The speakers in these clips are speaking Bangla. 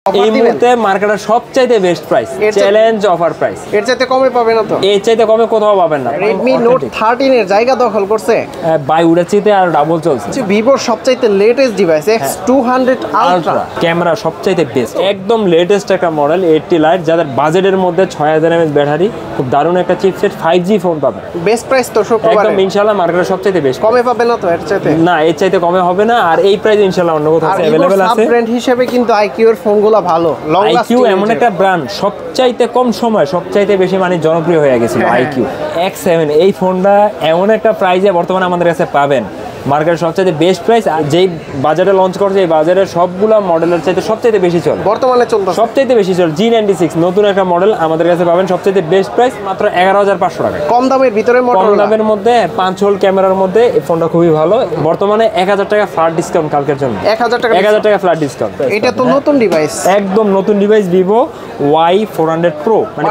এই মুহূর্তে মার্কেটের সবচাইতে best price, challenge offer price. এর চাইতে কমে পাবে না তো? এর চাইতে কমে কোথাও পাবেন না। Redmi Note 13 এর জায়গা দখল করছে ভাই, ওটার চাইতে আর ডাবল চলছে। Vivo সবচাইতে latest device X200 Ultra, camera সবচাইতে বেস্ট, একদম লেটেস্ট একটা মডেল 80 লাইট, যাদের বাজেটের মধ্যে 6000 mAh ব্যাটারি, খুব দারুণ একটা চিপসেট, 5G ফোন পাবেন। বেস্ট প্রাইস তো শুক্রবারে একদম ইনশাআল্লাহ মার্কেটের সবচাইতে বেস্ট। কমে পাবে না তো এর চাইতে? না, এর চাইতে কমে হবে না। আর এই প্রাইস ইনশাআল্লাহ অন্য কোথাও अवेलेबल আছে। ব্র্যান্ড হিসেবে কিন্তু IQ এর ফোনগুলো ভালো, লং IQ এমন একটা ব্র্যান্ড, সবচাইতে কম সময় সবচাইতে বেশি মানে জনপ্রিয় হয়ে গেছিল IQ X7। এই ফোনটা এমন একটা প্রাইসে বর্তমানে আমাদের কাছে পাবেন, মার্কেটের সবচাইতে বেস্ট প্রাইস। আর যেই বাজারে লঞ্চ করছে এই বাজারের সবগুলা মডেলের চাইতে সবচাইতে বেশি চলে, বর্তমানে চলছে সবচাইতে বেশি চলে। G96 নতুন একটা মডেল আমাদের কাছে পাবেন সবচাইতে বেস্ট প্রাইস, মাত্র 11500 টাকা। কম দামের ভিতরে কম দামের মধ্যে 5 হোল ক্যামেরার মধ্যে এই ফোনটা খুবই ভালো। বর্তমানে 1000 টাকা ফ্ল্যাট ডিসকাউন্ট কালকের জন্য, 1000 টাকা ফ্ল্যাট ডিসকাউন্ট। এটা তো নতুন ডিভাইস, একদম নতুন ডিভাইস Vivo Y400 Pro, মানে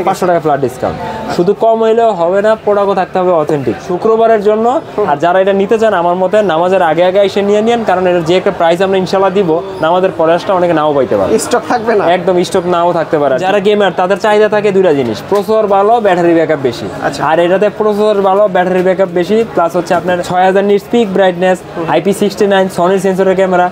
500 টাকা ফ্ল্যাট ডিসকাউন্ট। শুধু কম হইলেও হবে না, প্রোডাক্টও থাকতে হবে অথেন্টিক শুক্রবারের জন্য। আর যারা এটা নিতে চান আমার মতে নামাজের আগে আগে এসে নিয়ে নিন, কারণ এর যে একটা প্রাইস আমরা ইনশাআল্লাহ দিব, নামাজের পরে আসলে অনেকে নাও পাইতে পারে, স্টক থাকবে না, একদম স্টক নাও থাকতে পারে। যারা গেমার তাদের চাহিদা থাকে দুইটা জিনিস, প্রসেসর ভালো, ব্যাটারি ব্যাকআপ বেশি। আর এটাতে প্রসেসর ভালো, ব্যাটারি ব্যাকআপ বেশি, প্লাস হচ্ছে আপনার 6000 নিট পিক ব্রাইটনেস, IP69 সনির সেন্সরের ক্যামেরা।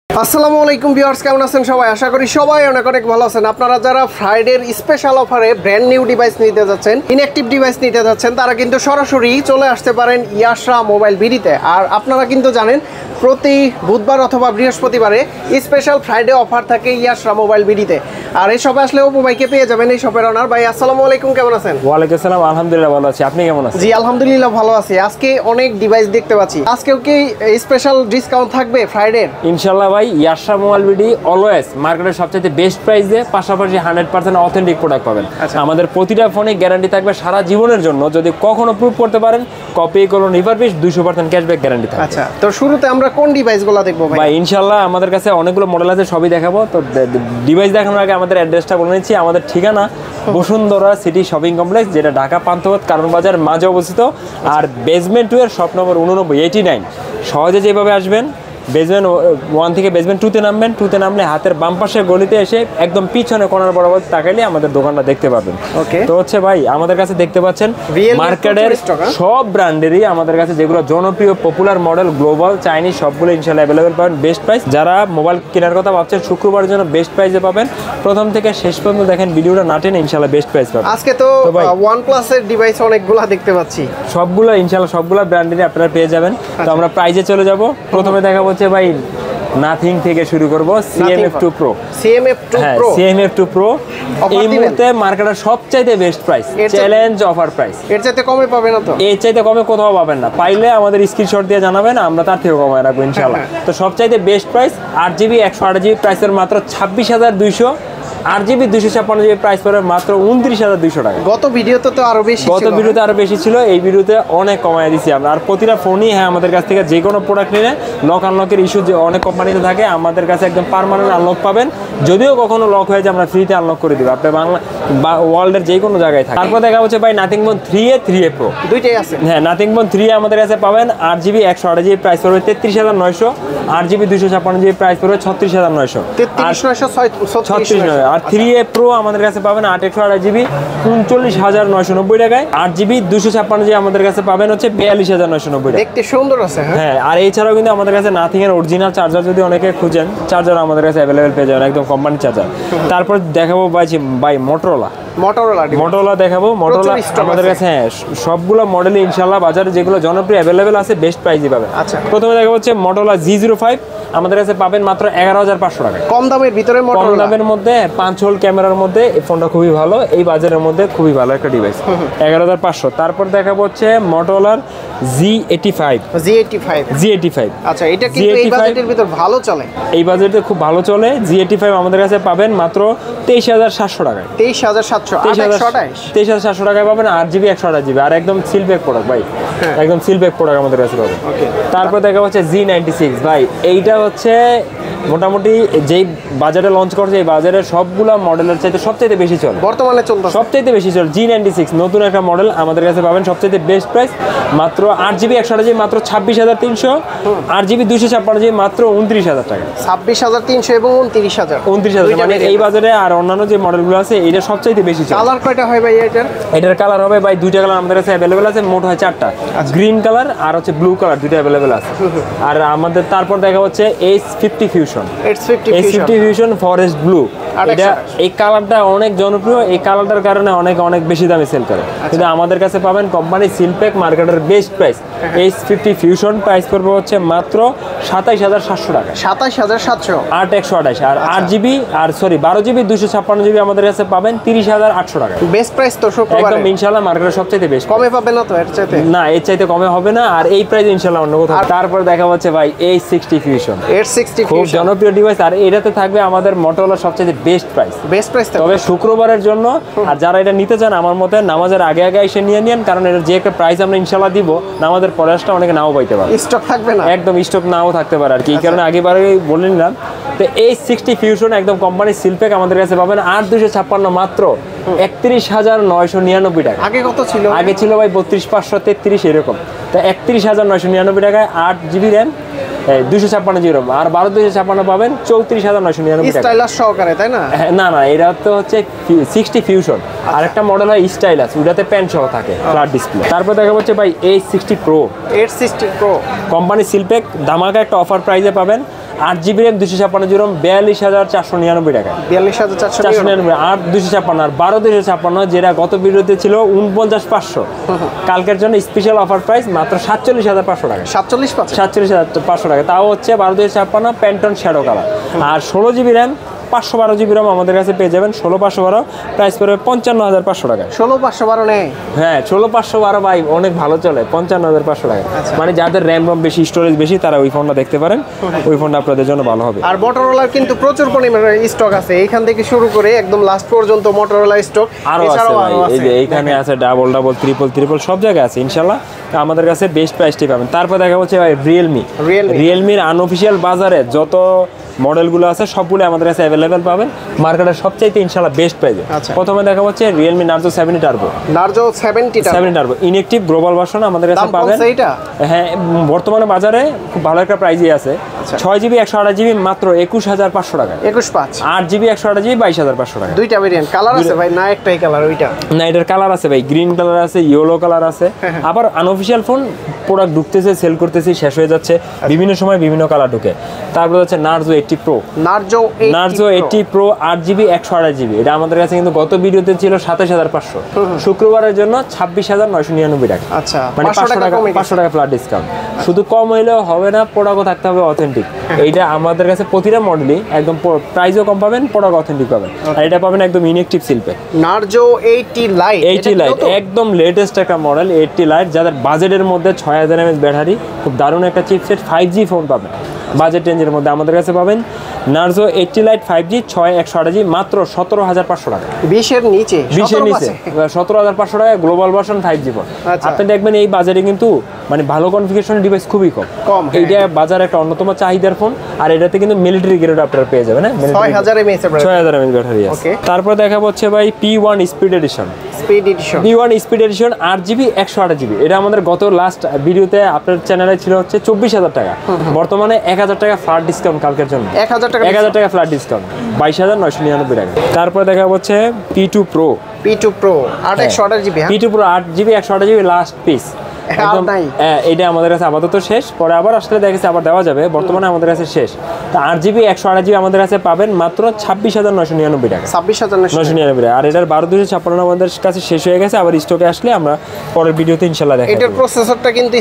আসসালামু আলাইকুম ভিউয়ার্স, কেমন আছেন সবাই? আশা করি সবাই অনেক অনেক ভালো আছেন। আপনারা যারা ফ্রাইডের স্পেশাল অফারে ব্র্যান্ড নিউ ডিভাইস নিতে যাচ্ছেন, ইনঅ্যাক্টিভ ডিভাইস নিতে যাচ্ছেন, তারা কিন্তু সরাসরি চলে আসতে পারেন ইয়াশরা মোবাইল বিডিতে। আর আপনারা কিন্তু জানেন প্রতি বুধবার অথবা বৃহস্পতিবারে স্পেশাল ফ্রাইডে অফার থাকে ইয়াশরা মোবাইল বিডিতে। আর এই শপে আসলে অপু ভাইকে পেয়ে যাবেন, এই শপের ওনার। ভাই আসসালামু আলাইকুম, কেমন আছেন? ওয়ালাইকুম আসসালাম, আলহামদুলিল্লাহ ভালো আছি, আপনি কেমন আছেন? জি আলহামদুলিল্লাহ ভালো আছি। আজকে অনেক ডিভাইস দেখতে পাচ্ছি, আজকেও কি স্পেশাল ডিসকাউন্ট থাকবে ফ্রাইডে? ইনশাআল্লাহ ভাই, ইয়াশরা মোবাইল বিডি অলওয়েজ মার্কেটের সবচেয়ে বেস্ট প্রাইসে, পাশাপাশি 100% অথেন্টিক প্রোডাক্ট পাবেন। আমাদের প্রতিটা ফোনে গ্যারান্টি থাকবে সারা জীবনের জন্য, যদি কখনো প্রুভ করতে পারেন কপি করুন রিফারবিশ 200% ক্যাশব্যাক গ্যারান্টি থাকবে। আচ্ছা, তো শুরুতে আমরা কোন ডিভাইসগুলো দেখবো ভাই? ইনশাআল্লাহ আমাদের কাছে অনেকগুলো মডেল আছে, সবই দেখাবো। তো ডিভাইস দেখানোর আগে আমাদের অ্যাড্রেসটা বলে নিচ্ছি। আমাদের ঠিকানা বসুন্ধরা সিটি শপিং কমপ্লেক্স, যেটা ঢাকা পান্থপথ কারণ বাজার মাঝে অবস্থিত। আর বেসমেন্ট 2 এর শপ নম্বর 89 সহজে যেভাবে আসবেন, বেসমেন্ট 1 থেকে বেসমেন্ট 2 তে নামবেন, 2 তে নামলে হাতের বাম পাশের গলিতে এসে একদম পিছনে কর্নার বরাবর তাকাইলে আমাদের দোকানটা দেখতে পাবেন। তো হচ্ছে ভাই, আমাদের কাছে দেখতে পাচ্ছেন মার্কেটের সব ব্র্যান্ডেরই আমাদের কাছে যেগুলো জনপ্রিয় পপুলার মডেল, গ্লোবাল, চাইনিজ, সবগুলো ইনশাআল্লাহ অ্যাভেলেবেল পাবেন বেস্ট প্রাইস। যারা মোবাইল কেনার কথা ভাবছেন শুক্রবারের জন্য বেস্ট প্রাইসে পাবেন। প্রথম থেকে শেষ পর্যন্ত দেখেন, ভিডিওটা না টেনে ইনশাআল্লাহ বেস্ট প্রাইস পাবেন। আজকে তো OnePlus এর ডিভাইস অনেকগুলো দেখতে পাচ্ছি, সবগুলো ইনশাআল্লাহ সবগুলো ব্র্যান্ডেরই আপনারা পেয়ে যাবেন। তো আমরা প্রাইসে চলে যাব। প্রথমে দেখাবো হচ্ছে ভাই নাথিং থেকে শুরু করব, CMF2 Pro। CMF2 Pro এই মুহূর্তে মার্কেটের সবচাইতে best price, challenge offer price. এর চাইতে কমে পাবে না তো? এর চাইতে কমে কোথাও পাবেন না। পাইলে আমাদের স্ক্রিনশট দিয়ে জানাবেন, আমরা তার থেকে কমায় রাখবো ইনশাআল্লাহ। তো সবচাইতে বেস্ট প্রাইস 8GB 128GB প্রাইসের মাত্র 26200, 8GB 256GB প্রাইস পড়ে মাত্র 29200 টাকা। গত ভিডিওতে তো আরো বেশি ছিল, গত ভিডিওতে আরো বেশি ছিল, এই ভিডিওতে অনেক কমায় দিছি আমরা। আর প্রতিটা ফোনই আমাদের কাছ থেকে যে কোনো প্রোডাক্ট নিলে লক আনলকের ইস্যু যে অনেক কোম্পানিতে থাকে, আমাদের কাছে একদম পার্মানেন্ট আনলক পাবেন। যদিও কখনো লক হয়ে যায়, আমরা ফ্রিতে আনলক করে দিব, আপনি বাংলা বা ওয়ার্ল্ডের যে কোনো জায়গায় থাকে। তারপর দেখা হচ্ছে ভাই নাথিং বোন 3A 3A Pro, দুইটাই আছে। হ্যাঁ, নাথিং বোন 3A আমাদের কাছে পাবেন 8GB 128GB প্রাইস পড়বে 33900, 8GB 256GB প্রাইস পড়বে 36900, 33900। আর 3A Pro আমাদের কাছে পাবেন 8/128GB 39990 টাকায়। 8GB 256GB আমাদের কাছে পাবেন হচ্ছে 42990 টাকা। দেখতে সুন্দর আছে। হ্যাঁ, আর এছাড়াও কিন্তু আমাদের কাছে নাথিং এর অরিজিনাল চার্জার যদি অনেকে খুঁজেন, চার্জার আমাদের কাছে অ্যাভেলেবেল পেয়ে যাবেন, একদম কোম্পানি চার্জার। তারপর দেখাবো ভাই মোটরোলা দেখাবো। মোটরোলা আমাদের কাছে সবগুলো মডেলই ইনশাআল্লাহ বাজারে যেগুলো জনপ্রিয় অ্যাভেলেবেল আছে বেস্ট প্রাইসে পাবেন। আচ্ছা, প্রথমে দেখা হচ্ছে মোটরোলা G05 আমাদের কাছে পাবেন মাত্র 11500 টাকা। কম দামের ভিতরে, কম দামের মধ্যে 5 হোল ক্যামেরার মধ্যে এই ফোনটা খুবই ভালো, এই বাজারের মধ্যে খুবই ভালো একটা ডিভাইস, 11500। তারপর দেখাবো হচ্ছে মোটরোলার G85। আচ্ছা, এটা কিন্তু এই বাজেটের ভিতর ভালো চলে, এই বাজেটে খুব ভালো চলে। G85 আমাদের কাছে পাবেন মাত্র 23700 টাকায়। 23700 টাকায় পাবেন, 8GB 128GB, আর একদম সিলপ্যাক প্রোডাক্ট ভাই, একদম সিলপ্যাক প্রোডাক্ট আমাদের কাছে পাবেন। তারপর দেখা হচ্ছে G96 ভাই, এইটা হচ্ছে মোটামুটি যেই বাজারে লঞ্চ করছে এই বাজারে সবগুলা মডেলের চাইতে সবচাইতে বেশি চলে, বর্তমানে চলছে সবচাইতে বেশি চলে। G96 নতুন একটা মডেল আমাদের কাছে পাবেন সবচাইতে বেস্ট প্রাইস, মাত্র 8GB 128GB মাত্র 26,300, 8GB 256GB মাত্র 29,000 টাকা। 26,300 এবং 29,000। 29,000 মানে এই বাজারে আর অন্যান্য যে মডেলগুলো আছে এটা সবচাইতে বেশি চলে। কালার কয়টা হয় ভাই এটার কালার হবে ভাই দুইটা কালার আমাদের কাছে অ্যাভেলেবেল আছে, মোট হয় 4টা, গ্রিন কালার আর হচ্ছে ব্লু কালার, দুইটা অ্যাভেলেবেল আছে। আর আমাদের তারপর দেখা হচ্ছে H50 fusion, H50 fusion forest blue. এটা এই কালারটা অনেক জনপ্রিয়, এই কালারটার কারণে অনেক অনেক বেশি দামে সেল করে, কিন্তু আমাদের কাছে পাবেন কোম্পানি সিলপ্যাক মার্কেটের best price. H50 fusion price পড়বে হচ্ছে মাত্র 27,700 টাকা, 27,700, 8/128। আর 8GB আর সরি 12GB 256GB আমাদের কাছে পাবেন 30,800 টাকা। বেস্ট প্রাইস তো শুক্রবার একদম ইনশাআল্লাহ মার্কেটের সবচেয়ে বেস্ট, কমে পাবে না তো এর চাইতে? না এর চাইতে কমে হবে না, আর এই প্রাইস ইনশাআল্লাহ অন্য কোথাও। তারপর দেখা হচ্ছে ভাই H60 ফিউশন, H60 খুব জনপ্রিয় ডিভাইস, আর এটাতে থাকবে আমাদের মোটরোলার সবচেয়ে বেস্ট প্রাইস। তবে শুক্রবারের জন্য আর যারা এটা নিতে চান আমার মতে নামাজের আগে আগে এসে নিয়ে নিন, কারণ এর যে একটা প্রাইস আমরা ইনশাআল্লাহ দিব নামাজের পরে আসলে অনেকে নাও পাইতে পারে, স্টক থাকবে না, একদম স্টক নাও থাকতে পারে আর কি, এই কারণে আগেবারেই বলে নিলাম। তো H60 ফিউশন একদম কোম্পানির সিলপ্যাক আমাদের কাছে পাবেন 8,256 মাত্র 31,999 টাকা। আগে কত ছিল? আগে ছিল ভাই 32,533 এরকম, তো 31,999 টাকায় 8GB র্যাম 256GB ROM আর 12,256 পাবেন 34,999 টাকা স্টাইলাস সহকারে, তাই না? না না এটা তো হচ্ছে 60 ফিউশন, আর একটা মডেল হয় স্টাইলাস, ওটাতে প্যান সহ থাকে ফ্ল্যাট ডিসপ্লে। তারপর দেখা হচ্ছে ভাই H60 Pro, কোম্পানি সিলপ্যাক ধামাকা একটা অফার প্রাইসে পাবেন 8GB র্যাম 256GB ROM 42,499 টাকা, 42,499 আর 256 আর 12,256 যেটা গত ভিডিওতে ছিল 49,500, কালকের জন্য স্পেশাল অফার প্রাইস মাত্র 47,500 টাকা, 47,500 টাকা, তাও হচ্ছে 12,256 প্যান্টন শ্যাডো কালার। আর 16GB র্যাম 512GB ROM আমাদের কাছে পেয়ে যাবেন 16,512, প্রাইস পড়বে 55,500 টাকা। 16,512 নেই? হ্যাঁ 16,512 ভাই অনেক ভালো চলে, 55,500 টাকা। মানে যাদের র্যাম রম বেশি স্টোরেজ বেশি তারা ওই ফোনটা দেখতে পারেন, ওই ফোনটা আপনাদের জন্য ভালো হবে। আর মোটরোলার কিন্তু প্রচুর পরিমাণে স্টক আছে, এইখান থেকে শুরু করে একদম লাস্ট পর্যন্ত মোটরোলা স্টক আরো আছে ভাই, এই যে এইখানে আছে ডাবল ডাবল ট্রিপল সব জায়গায় আছে ইনশাআল্লাহ, আমাদের কাছে বেস্ট প্রাইসটি পাবেন। তারপর দেখা হচ্ছে ভাই রিয়েলমির আনঅফিশিয়াল বাজারে যত মডেলগুলো আছে সবগুলো আমাদের কাছে অ্যাভেলেবেল পাবেন মার্কেটের সবচাইতে ইনশাআল্লাহ বেস্ট প্রাইসে। প্রথমে দেখা হচ্ছে Realme Narzo 70 Turbo inactive global version আমাদের কাছে পাবেন। হ্যাঁ বর্তমানে বাজারে খুব ভালো একটা প্রাইসই আছে, 6GB 128GB মাত্র 21,500 টাকা, 8GB 128GB 22,500 টাকা। দুইটা ভেরিয়েন্ট, কালার আছে ভাই না একটাই কালার? ওইটা না, এটার কালার আছে ভাই, গ্রিন কালার আছে, ইয়েলো কালার আছে, আবার আনঅফিশিয়াল ফোন প্রোডাক্ট ঢুকতেছে সেল করতেছি শেষ হয়ে যাচ্ছে, বিভিন্ন সময় বিভিন্ন কালার ঢুকে। তারপর হচ্ছে Narzo 80 Pro, Narzo 80 Pro 8GB 128GB, এটা আমাদের কাছে কিন্তু গত ভিডিওতে ছিল 27,500, শুক্রবারের জন্য 26,999 টাকা। আচ্ছা মানে 500 টাকা ফ্ল্যাট ডিসকাউন্ট। শুধু কম হইলেও হবে না, প্রোডাক্টও থাকতে হবে অথেন্টিক। এইটা আমাদের কাছে প্রতিটা মডেলই একদম প্রাইসও কম পাবেন, প্রোডাক্ট অথেন্টিক পাবেন, আর এটা পাবেন একদম ইনঅ্যাকটিভ সিলপ্যাক। Narzo 80 Lite একদম লেটেস্ট একটা মডেল 80 Lite, যাদের বাজেটের মধ্যে 6000 mAh ব্যাটারি, খুব দারুণ একটা চিপসেট 5G ফোন পাবেন বাজেট রেঞ্জের মধ্যে আমাদের কাছে পাবেন। Narzo 80 Lite 5G 6128GB মাত্র 17,500 টাকা, 20-এর নিচে 17,500 টাকা গ্লোবাল ভার্সন 5G ফোন। আপনি দেখবেন এই বাজারে কিন্তু মানে ভালো কনফিগারেশন ডিভাইস খুবই কম, এইটা বাজারে একটা অন্যতম চাহিদার ফোন, আর এটাতে কিন্তু মিলিটারি গ্রেড আপনারা পেয়ে যাবেন, 6000 mAh ব্যাটারি আছে। তারপর দেখা হচ্ছে ভাই P1 speed addition, P1 speed addition 8GB 128GB, এটা আমাদের গত লাস্ট ভিডিওতে আপনার চ্যানেলে ছিল হচ্ছে 24,000 টাকা, বর্তমানে 1,000 টাকা ফ্ল্যাট ডিসকাউন্ট কালকের জন্য, 1,000 টাকা ফ্ল্যাট ডিসকাউন্ট 22,999 টাকা। তারপর দেখা হচ্ছে P2 Pro 8/128GB, P2 Pro 8GB 128GB last piece, একদম এটা আমাদের কাছে আপাতত শেষ, পরে আবার আসলে দেখেছি আবার দেওয়া যাবে, বর্তমানে আমাদের কাছে শেষ। তো 8GB 128GB আমাদের কাছে পাবেন মাত্র 26,999 টাকা, 26,999 টাকা। আর এটার 12,256 আমাদের কাছে শেষ হয়ে গেছে, আবার স্টকে আসলে আমরা পরের ভিডিওতে ইনশাআল্লাহ দেখাবো। এটার প্রসেসরটা কিন্তু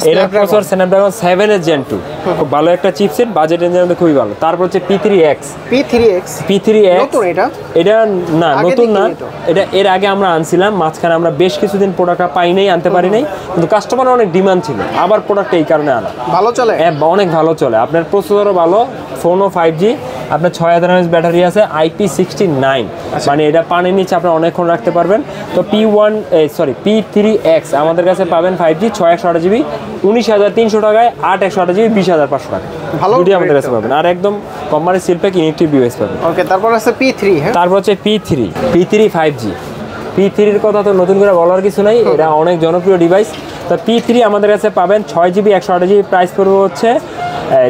Snapdragon 7 Gen 2, খুব ভালো একটা চিপসেট, বাজেট রেঞ্জের মধ্যে খুবই ভালো। তারপর হচ্ছে P3X নতুন, এটা না নতুন না, এটা এর আগে আমরা আনছিলাম, মাঝখানে আমরা বেশ কিছুদিন প্রোডাক্ট পাই নাই, আনতে পারি নাই, কিন্তু কাস্টমার অনেক ডিমান্ড ছিল, আবার প্রোডাক্ট এই কারণে আনা। ভালো চলে, অনেক ভালো চলে, আপনার প্রসেসরও ভালো, ফোনও 5G, আপনার 6000 mAh ব্যাটারি আছে, IP69, মানে এটা পানির নিচে আপনারা অনেকক্ষণ রাখতে পারবেন। তো P3X আমাদের কাছে পাবেন 5G 6128GB 19,300 টাকায়, 8/128GB 20,500 টাকা। ভালো দুটি আমাদের কাছে পাবেন, আর একদম কোম্পানি সিলপ্যাক ইনেকটিভ ডিভাইস পাবেন। ওকে, তারপর আছে P3, হ্যাঁ, তারপর হচ্ছে P3 5G। P3 এর কথা তো নতুন করে বলার কিছু নাই, এটা অনেক জনপ্রিয় ডিভাইস। তো P3 আমাদের কাছে পাবেন 6GB 128GB, প্রাইস পড়বে হচ্ছে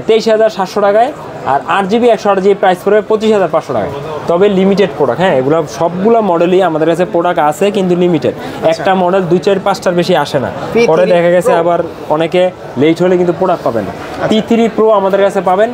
23,700 টাকায়, আর 8GB 128GB প্রাইস পড়বে 25,500 টাকায়। তবে লিমিটেড প্রোডাক্ট, হ্যাঁ, এগুলো সবগুলো মডেলই আমাদের কাছে প্রোডাক্ট আছে, কিন্তু লিমিটেড। একটা মডেল 2-4-5টার বেশি আসে না, পরে দেখা গেছে আবার অনেকে লেট হলে কিন্তু প্রোডাক্ট পাবেন না। P3 Pro আমাদের কাছে পাবেন,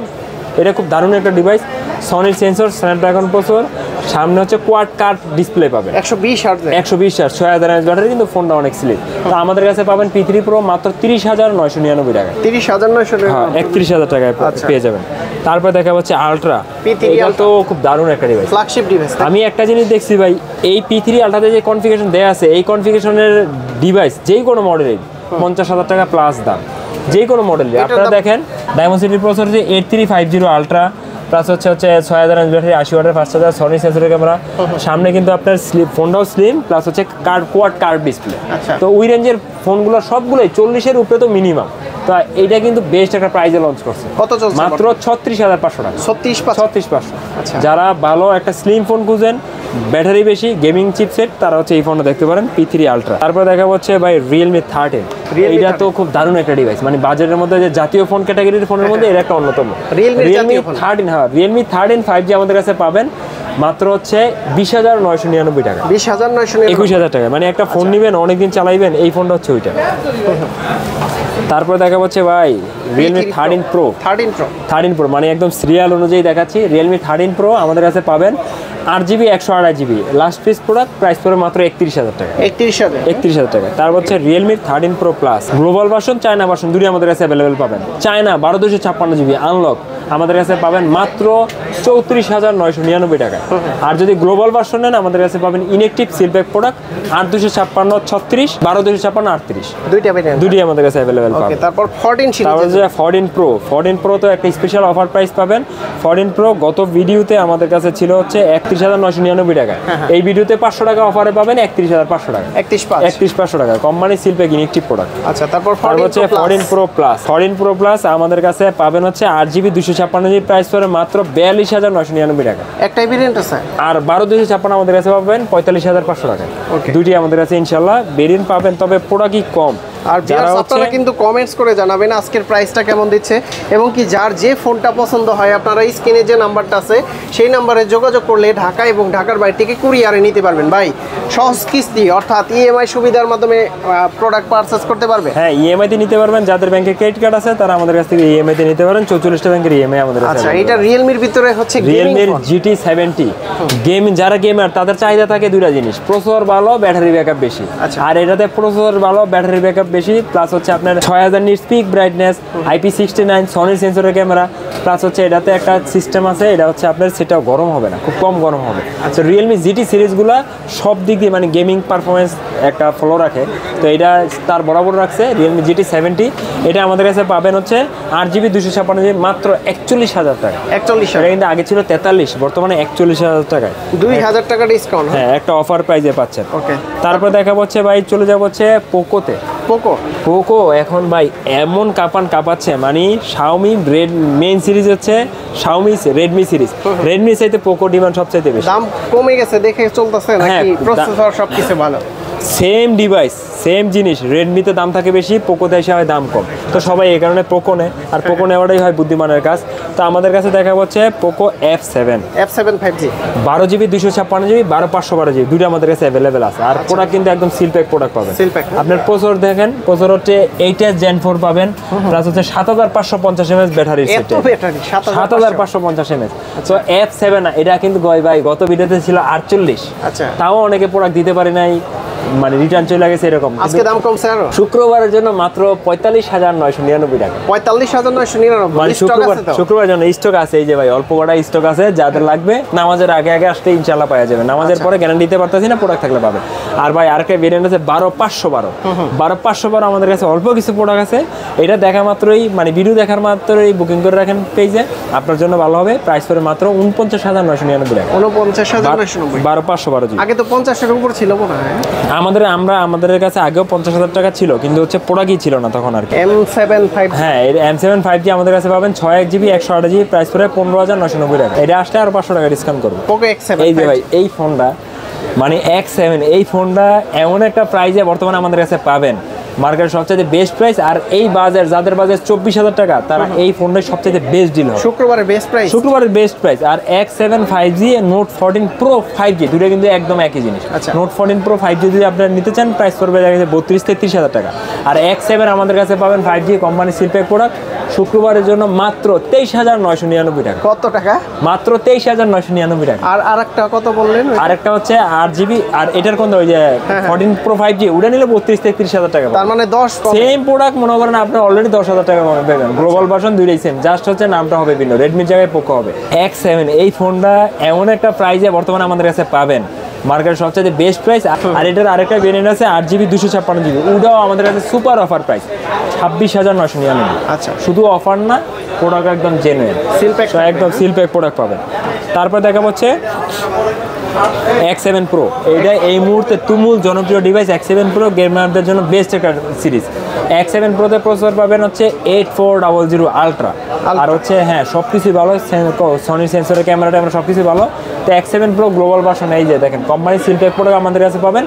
এটা খুব দারুণ একটা ডিভাইস, সনির সেন্সর, স্ন্যাপড্রাগন প্রসেসর, সামনে হচ্ছে কোয়াড কার্ড ডিসপ্লে পাবেন, 120 Hz 6000 mAh ব্যাটারি, কিন্তু ফোনটা অনেক স্লিম। তো আমাদের কাছে পাবেন P3 Pro মাত্র 30,999 টাকা, 30,900 টাকা, হ্যাঁ 31,000 টাকায় পেয়ে যাবেন। তারপর দেখা যাচ্ছে আলট্রা, P3 এটা তো খুব দারুণ একটা ডিভাইস, ফ্ল্যাগশিপ ডিভাইস। আমি একটা জিনিস দেখছি ভাই, এই P3 আলট্রাতে যে কনফিগারেশন দেয়া আছে, এই কনফিগারেশনের ডিভাইস যেই কোনো মডেলের 50,000 টাকা প্লাস দাম, যে কোনো মডেলের। আপনারা দেখেন ডায়মন্ড প্রসেসর যে 8350 আলট্রা, প্লাস হচ্ছে 6000 mAh ব্যাটারি, 80 ওয়াটের ফাস্ট চার্জার, সনি সেন্সরের ক্যামেরা, সামনে কিন্তু আপনার ফোনটাও স্লিম, প্লাস হচ্ছে কোয়াড কার্ভ ডিসপ্লে। তো ওই রেঞ্জের ফোনগুলো সবগুলোই 40-এর উপরে তো মিনিমাম। তো এইটা কিন্তু বেস্ট একটা প্রাইজে লঞ্চ করছে, কত চলছে? মাত্র 36,500 টাকা, 36,500। আচ্ছা, যারা ভালো একটা স্লিম ফোন খুঁজেন, ব্যাটারি বেশি, গেমিং চিপসেট, তারা হচ্ছে এই ফোনটা দেখতে পারেন, P3 আলট্রা। তারপর দেখা হচ্ছে ভাই Realme 13, এইটা তো খুব দারুণ একটা ডিভাইস, মানে বাজেটের মধ্যে যে জাতীয় ফোন ক্যাটাগরির ফোনের মধ্যে এর একটা অন্যতম। Realme 13, হ্যাঁ Realme 13 5G আমাদের কাছে পাবেন মাত্র হচ্ছে 20,999 টাকা, 20,999, 21,000 টাকা। মানে একটা ফোন নিবেন, অনেকদিন চালাইবেন, এই ফোনটা হচ্ছে ওইটা। তারপর দেখা হচ্ছে ভাই Realme 13 Pro, মানে একদম সিরিয়াল অনুযায়ী দেখাচ্ছি। Realme 13 Pro আমাদের কাছে পাবেন 8GB 128GB, last piece product, price পড়বে মাত্র 31,000 টাকা, 31,000 টাকা। তারপর হচ্ছে Realme 13 Pro Plus, global version, China version, দুটোই আমাদের কাছে অ্যাভেলেবেল পাবেন। চায়না 1256GB আনলক আমাদের কাছে পাবেন মাত্র 34,999 টাকা, আর যদি গ্লোবাল ভার্সন নেন আমাদের কাছে পাবেন ইনেকটিভ সিলপ্যাক প্রোডাক্ট 8256 36, 1256 38, দুটোই আমাদের কাছে অ্যাভেলেবেল পাবেন। তারপর 14 সিরিজ, তারপর যে 14 Pro তো একটা স্পেশাল অফার প্রাইস পাবেন। 14 Pro গত ভিডিওতে আমাদের কাছে ছিল হচ্ছে 31,999 টাকা, এই ভিডিওতে 500 টাকা অফারে পাবেন 31,500 টাকা, 31,500 টাকা, কোম্পানি সিলপ্যাক ইনেকটিভ প্রোডাক্ট। আচ্ছা, তারপর হচ্ছে 14 Pro Plus আমাদের কাছে পাবেন হচ্ছে 8GB 256GB, প্রাইস পড়ে মাত্র 42,999 টাকা, একটাই ভেরিয়েন্ট আছে। আর 12/256 আমাদের কাছে পাবেন 45,500 টাকা, দুটি আমাদের কাছে ইনশাআল্লাহ ভেরিয়েন্ট পাবেন, তবে প্রোডাক্টই কম। আর আপনারা কিন্তু কমেন্টস করে জানাবেন আজকের প্রাইসটা কেমন দিচ্ছে, এবং কি যার যে ফোনটা পছন্দ হয় আপনারা স্ক্রিনে যে নাম্বারটা আছে সেই নাম্বারে যোগাযোগ করলে ঢাকা এবং ঢাকার বাইরে থেকে কুরিয়ারে নিতে পারবেন। ভাই সহজ কিস্তি অর্থাৎ ইএমআই সুবিধার মাধ্যমে প্রোডাক্ট পারচেজ করতে পারবে। হ্যাঁ, ইএমআই তে নিতে পারবেন, যাদের ব্যাংকে ক্রেডিট কার্ড আছে তারা আমাদের কাছ থেকে ইএমআই তে নিতে পারেন, 44টা ব্যাংকের ইএমআই আমাদের কাছে। আচ্ছা, এটা Realme-র ভিতরে হচ্ছে Realme GT 70 গেম, যারা গেমার তাদের চাহিদা থাকে দুইটা জিনিস, প্রসেসর ভালো, ব্যাটারি ব্যাকআপ বেশি। আর এটাতে প্রসেসর ভালো, ব্যাটারি ব্যাকআপ বেশি, প্লাস হচ্ছে আপনার 6000 নিটস পিক ব্রাইটনেস, IP69, সনির সেন্সরের ক্যামেরা, প্লাস হচ্ছে এটাতে একটা সিস্টেম আছে, এটা হচ্ছে আপনার সেটাও গরম হবে না, খুব কম গরম হবে। আচ্ছা, Realme GT সিরিজগুলো সব দিক দিয়ে মানে গেমিং পারফরমেন্স একটা ফলো রাখে, তো এটা তার বরাবর রাখছে। Realme GT 70 এটা আমাদের কাছে পাবেন হচ্ছে 8GB 256GB মাত্র 41,000 টাকা, 41,000, এটা কিন্তু আগে ছিল 43, বর্তমানে 41,000 টাকায়, 2,000 টাকা ডিসকাউন্ট। হ্যাঁ, একটা অফার প্রাইসে পাচ্ছেন। ওকে, তারপর দেখা হচ্ছে ভাই চলে যাব হচ্ছে পোকোতে। পোকো এখন ভাই এমন কাঁপাচ্ছে, মানে Xiaomi মেইন সিরিজ হচ্ছে Xiaomi Redmi সিরিজ, Redmi চাইতে পোকো ডিমান্ড সবচাইতে বেশি। দাম কমে গেছে দেখে চলতেছে নাকি প্রসেসর সবকিছু ভালো? সেম ডিভাইস সেম জিনিস, রেডমিতে দাম থাকে বেশি, পোকোতে এসে হয় দাম কম, তো সবাই এই কারণে পোকো নেয়, আর পোকো নেওয়াটাই হয় বুদ্ধিমানের কাজ। তো আমাদের কাছে দেখা হচ্ছে Poco F7 5G, 12GB 256GB, 12/512GB, দুটো আমাদের কাছে অ্যাভেলেবেল আছে। আর প্রোডাক্ট কিন্তু একদম সিলপ্যাক প্রোডাক্ট পাবেন। আপনার প্রসেসর দেখেন, প্রসেসর হচ্ছে 8s Gen 4 পাবেন, প্লাস হচ্ছে 7550 mAh ব্যাটারি সেট, 7550 mAh। তো F7 এটা কিন্তু ভাই গত ভিডিওতে ছিল 48, তাও অনেকে প্রোডাক্ট দিতে পারে নাই, মানে রিটার্ন চলে গেছে এরকম। আজকে দাম কমছে আরো, শুক্রবারের জন্য মাত্র 45,999 টাকা, 45,999। মানে শুক্রবার জন্য স্টক আছে, এই যে ভাই অল্প কটা স্টক আছে, যাদের লাগবে নামাজের আগে আসতে ইনশাআল্লাহ পাওয়া যাবে, নামাজের পরে গ্যারান্টি দিতে পারতেছি না, প্রোডাক্ট থাকলে পাবে। আর ভাই আরেকটা ভেরিয়েন্ট আছে 12/512, 12/512 আমাদের কাছে অল্প কিছু প্রোডাক্ট আছে, এটা দেখা মাত্রই মানে ভিডিও দেখার মাত্রই বুকিং করে রাখেন পেজে, আপনার জন্য ভালো হবে। প্রাইস পড়ে মাত্র 49,999 টাকা। 49,999। 12,512 জিবি। আগে তো 50-এর উপর ছিল মনে হয়। আমাদের কাছে আগেও 50,000 টাকা ছিল, কিন্তু হচ্ছে প্রোডাক্টই ছিল না তখন আর কি। M75 হ্যাঁ, M7 5G আমাদের কাছে পাবেন 6 জিবি 128 জিবি, প্রাইস পড়ে 15,990 টাকা। এটা আসলে আরো 500 টাকা ডিসকাউন্ট করবো। Poco X7 এই যে ভাই এই ফোনটা মানে X7, এই ফোনটা এমন একটা প্রাইসে বর্তমানে আমাদের কাছে পাবেন, মার্কেটের সবচেয়ে বেস্ট প্রাইস। আর এই বাজার যাদের বাজার 24,000 টাকা তারা এই ফোনটাই সবচেয়ে বেস্ট ডিল হবে। শুক্রবারের বেস্ট প্রাইস, শুক্রবারের বেস্ট প্রাইস। আর X7 5G Note 14 Pro 5G দুটো কিন্তু একদম একই জিনিস। আচ্ছা। Note 14 Pro 5G যদি আপনারা নিতে চান প্রাইস পড়বে 32-33,000 টাকা। আর X7 আমাদের কাছে পাবেন 5G কোম্পানি সিলপ্যাক প্রোডাক্ট শুক্রবারের জন্য মাত্র 23,999 টাকা। কত টাকা? মাত্র 23,999 টাকা। আর আরেকটা কত বললেন? আরেকটা হচ্ছে 8 জিবি, আর এটার কোন ওই যে 14 Pro 5G ওটা নিলে 32-33,000 টাকা। তার মানে 10 সেম প্রোডাক্ট মনে করেন আপনি অলরেডি 10,000 টাকা কমে পাবেন। গ্লোবাল ভার্সন দুইটাই সেম, জাস্ট হচ্ছে নামটা হবে ভিন্ন। রেডমির জায়গায় পোকো হবে। X7 এই ফোনটা এমন একটা প্রাইসে বর্তমানে আমাদের কাছে পাবেন, মার্কেটের সবচেয়ে বেস্ট প্রাইস। আর এটার আরেকটা ভেরিয়েন্ট আছে 8 জিবি 256 জিবি, ওটাও আমাদের কাছে সুপার অফার প্রাইস 26,999। আচ্ছা, শুধু অফার না, প্রোডাক্ট একদম জেনুইন সিলপ্যাক, একদম সিলপ্যাক প্রোডাক্ট পাবেন। তারপর দেখা হচ্ছে X7 Pro, এইটা এই মুহূর্তে তুমুল জনপ্রিয় ডিভাইস। X7 Pro গেমারদের জন্য বেস্ট একটা সিরিজ। X7 Pro তে প্রসেসর পাবেন হচ্ছে 8400 আলট্রা, আর হচ্ছে হ্যাঁ সবকিছুই ভালো, সনি সেন্সরের ক্যামেরাটা আমরা সবকিছু ভালো। তো X7 Pro গ্লোবাল ভার্সন এই যে দেখেন কোম্পানি সিলপ্যাক প্রোডাক্ট আমাদের কাছে পাবেন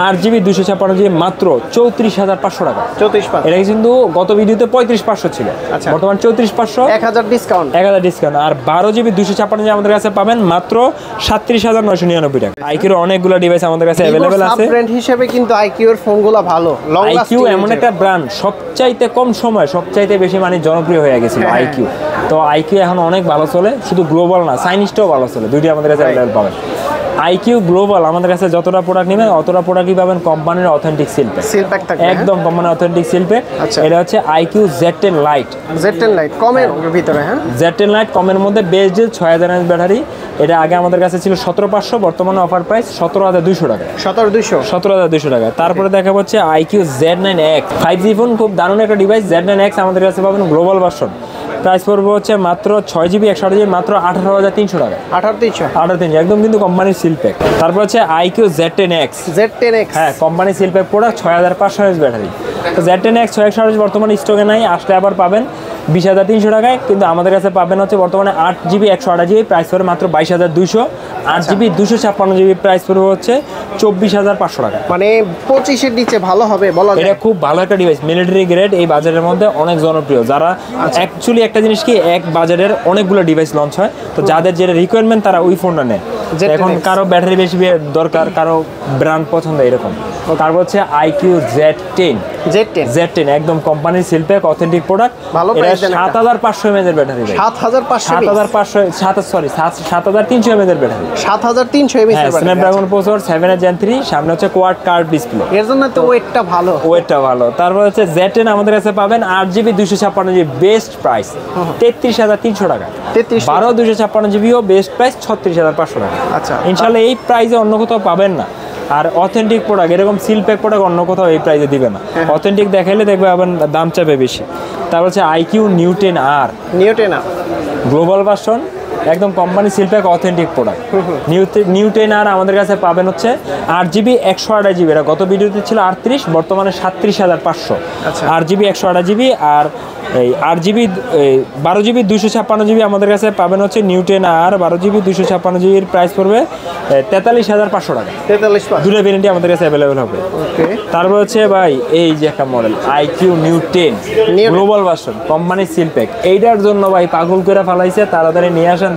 8 জিবি 256 জিবি মাত্র 34,500 টাকা। 34,500। এটা কিন্তু গত ভিডিওতে 35,500 ছিল, বর্তমান 34,500, 1000 ডিসকাউন্ট। 1000 ডিসকাউন্ট। আর 12 জিবি 256 জিবি আমাদের কাছে পাবেন মাত্র 37,999 টাকা। আইকিউর অনেকগুলো ডিভাইস আমাদের কাছে अवेलेबल আছে। ব্র্যান্ড হিসেবে কিন্তু আইকিউর ফোনগুলো ভালো, লং লাস্টিং। আইকিউ এমন একটা ব্র্যান্ড সবচাইতে কম সময় সবচাইতে বেশি মানে জনপ্রিয় হয়ে গেছিল আইকিউ। তো আইকিউ এখন অনেক ভালো চলে, শুধু গ্লোবাল না চাইনিজটাও ভালো চলে, দুইটি আমাদের কাছে अवेलेबल পাবেন। আইকিউ গ্লোবাল আমাদের কাছে যতটা প্রোডাক্ট নেবেন অতটা প্রোডাক্টই পাবেন কোম্পানির অথেন্টিক সিলপ্যাক, একদম কোম্পানির অথেন্টিক সিলপ্যাক। এটা হচ্ছে IQ Z10 Lite, Z10 Lite কমের ভিতরে। হ্যাঁ, Z10 Lite কমের মধ্যে বেস্ট ডিল 6000 mAh ব্যাটারি। এটা আগে আমাদের কাছে ছিল 17,500, বর্তমানে অফার প্রাইস 17,200 টাকা। 17,200 টাকা। তারপরে দেখা হচ্ছে আইকিউ Z9X 5G ফোন, খুব দারুণ একটা ডিভাইস। Z9X আমাদের কাছে পাবেন গ্লোবাল ভার্সন, প্রাইস পড়বে হচ্ছে মাত্র 6 জিবি 128 জিবি মাত্র 18,300 টাকা। 18,300 একদম কিন্তু কোম্পানির সিলপ্যাক। তারপর হচ্ছে আইকিউ Z10X, হ্যাঁ company seal pack product 6500 mAh battery. তো Z10X 6128 বর্তমানে স্টকে নাই, আসলে আবার পাবেন 20,300 টাকায়। কিন্তু আমাদের কাছে পাবেন হচ্ছে বর্তমানে 8 জিবি 128 জিবি, প্রাইস পড়বে মাত্র 22,200। 8 জিবি 256 জিবি প্রাইস পড়বে হচ্ছে 24,500 টাকা। মানে 25-এর নিচে ভালো হবে বলা যায়। এটা খুব ভালো একটা ডিভাইস, মিলিটারি গ্রেড, এই বাজারের মধ্যে অনেক জনপ্রিয়। যারা অ্যাকচুয়ালি একটা জিনিস কি, এক বাজারের অনেকগুলো ডিভাইস লঞ্চ হয়, তো যাদের যেটা রিকোয়ারমেন্ট তারা ওই ফোনটা নেয়। এখন কারো ব্যাটারি বেশি দরকার, কারো ব্র্যান্ড পছন্দ এরকম। তারপর হচ্ছে আইকিউ Z10 একদম কোম্পানির সিলপ্যাক অথেন্টিক প্রোডাক্ট। এটা 7,500 mAh এর ব্যাটারি। 7,300 mAh এর ব্যাটারি। 7,300 mAh এর স্ন্যাপড্রাগন প্রসেসর 7 Gen 3, সামনে হচ্ছে কোয়াড কার্ভ ডিসপ্লে, এর জন্য তো ওয়েটটা ভালো। তারপর হচ্ছে Z10 আমাদের কাছে পাবেন 8 জিবি 256 জিবি বেস্ট প্রাইস 33,300 টাকা। 12 256 জিবিও বেস্ট প্রাইস 36,500 টাকা। আচ্ছা, ইনশাআল্লাহ এই প্রাইসে অন্য কোথাও পাবেন না। আর অথেন্টিক প্রোডাক্ট এরকম সিলপ্যাক প্রোডাক্ট অন্য কোথাও এই প্রাইসে দিবে না। অথেন্টিক দেখাইলে দেখবে আবার দাম চাপে বেশি। তারপর হচ্ছে আইকিউ নিউ 10 আর গ্লোবাল ভার্সন, একদম company seal pack authentic product. New 10 আর আমাদের কাছে পাবেন হচ্ছে 8 জিবি 128 জিবি, এটা গত ভিডিওতে ছিল 38, বর্তমানে 37,500। 8 জিবি 128 জিবি আর এই 8 জিবি 12 জিবি 256 জিবি আমাদের কাছে পাবেন হচ্ছে নিউ 10 আর 12 জিবি 256 জিবির প্রাইস পড়বে 43,500 টাকা। দুটো ভেরিয়েন্টই আমাদের কাছে অ্যাভেলেবেল হবে। তারপর হচ্ছে ভাই এই যে একটা model iQOO Neo 10 global version company seal pack, এইটার জন্য ভাই পাগল করে ফেলাইছে। তাড়াতাড়ি নিয়ে আসেন।